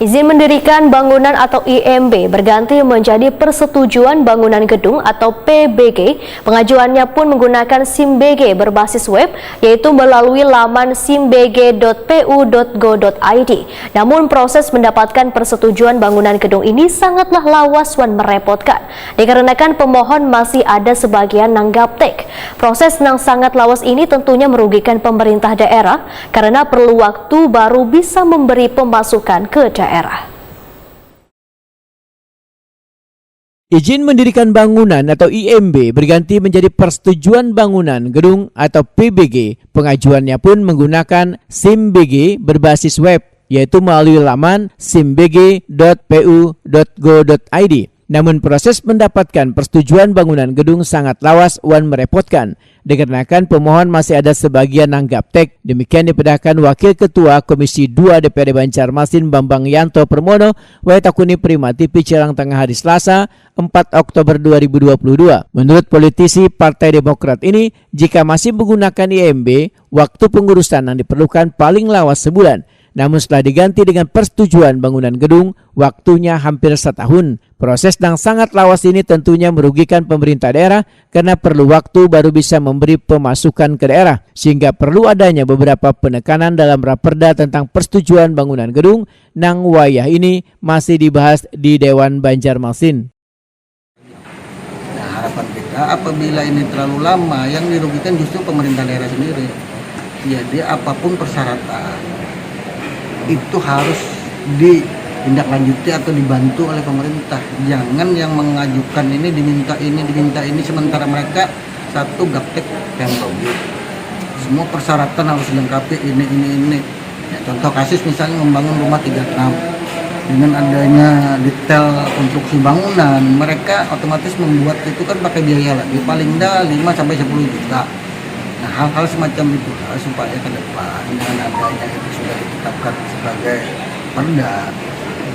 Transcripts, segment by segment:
Izin mendirikan bangunan atau IMB berganti menjadi persetujuan bangunan gedung atau PBG. Pengajuannya pun menggunakan SIM BG berbasis web, yaitu melalui laman simbg.pu.go.id. Namun proses mendapatkan persetujuan bangunan gedung ini sangatlah lawas dan merepotkan, dikarenakan pemohon masih ada sebagian nang gaptek. Proses yang sangat lawas ini tentunya merugikan pemerintah daerah karena perlu waktu baru bisa memberi pemasukan ke daerah. Izin mendirikan bangunan atau IMB berganti menjadi persetujuan bangunan gedung atau PBG. Pengajuannya pun menggunakan SIM BG berbasis web, yaitu melalui laman simbg.pu.go.id. Namun proses mendapatkan persetujuan bangunan gedung sangat lawas dan merepotkan, dikarenakan pemohon masih ada sebagian nang gaptek. Demikian dipedahkan Wakil Ketua Komisi 2 DPRD Banjarmasin Bambang Yanto Permono Waitakuni Prima TV Cirang Tengah hari Selasa 4 Oktober 2022. Menurut politisi Partai Demokrat ini, jika masih menggunakan IMB, waktu pengurusan yang diperlukan paling lawas sebulan. Namun setelah diganti dengan persetujuan bangunan gedung, waktunya hampir setahun. Proses yang sangat lawas ini tentunya merugikan pemerintah daerah karena perlu waktu baru bisa memberi pemasukan ke daerah. Sehingga perlu adanya beberapa penekanan dalam raperda tentang persetujuan bangunan gedung nang wayah ini masih dibahas di Dewan Banjarmasin. Nah, harapan kita apabila ini terlalu lama, yang dirugikan justru pemerintah daerah sendiri. Jadi apapun persyaratan itu harus ditindaklanjuti atau dibantu oleh pemerintah. Jangan yang mengajukan ini diminta ini sementara mereka satu gaptek pemprov. Semua persyaratan harus dilengkapi ini. Ya, contoh kasus misalnya membangun rumah 36 dengan adanya detail konstruksi bangunan, mereka otomatis membuat itu kan pakai biaya lagi paling dah 5 sampai 10 juta. Nah, hal-hal semacam itu supaya ke depan dengan adanya itu sudah ditetapkan sebagai perda,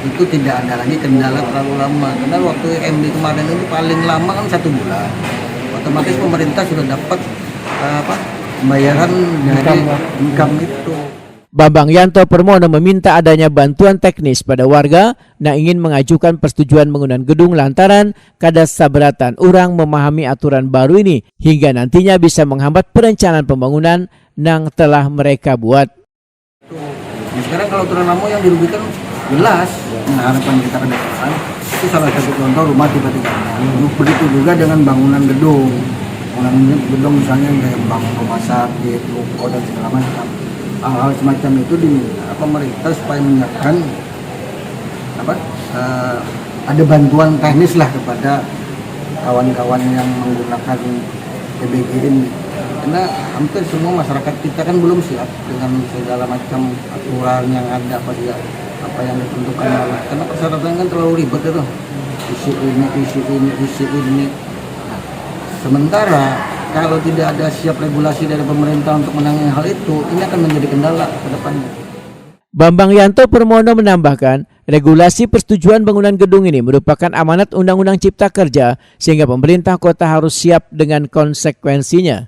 itu tidak ada lagi kendala terlalu lama. Karena waktu IMB kemarin itu paling lama kan 1 bulan. Otomatis pemerintah sudah dapat pembayaran dari income itu. Bambang Yanto Permono meminta adanya bantuan teknis pada warga yang ingin mengajukan persetujuan bangunan gedung lantaran kada saberatan orang memahami aturan baru ini hingga nantinya bisa menghambat perencanaan pembangunan yang telah mereka buat. Nah, sekarang kalau aturan lama yang dirugikan jelas. Nah, harapan kita ke depan itu salah satu contoh rumah tiba-tiba. Begitu juga dengan bangunan gedung. Bangunan gedung misalnya kayak bangun rumah sakit, ruko dan segala macam. Hal-hal semacam itu diminta pemerintah supaya menyiapkan ada bantuan teknis lah kepada kawan-kawan yang menggunakan PBG ini, karena hampir semua masyarakat kita kan belum siap dengan segala macam aturan yang ada apa yang ditentukan, karena persyaratan kan terlalu ribet itu, isi ini. Nah, sementara kalau tidak ada siap regulasi dari pemerintah untuk menangani hal itu, ini akan menjadi kendala ke depannya. Bambang Yanto Permono menambahkan, regulasi persetujuan bangunan gedung ini merupakan amanat Undang-Undang Cipta Kerja sehingga pemerintah kota harus siap dengan konsekuensinya.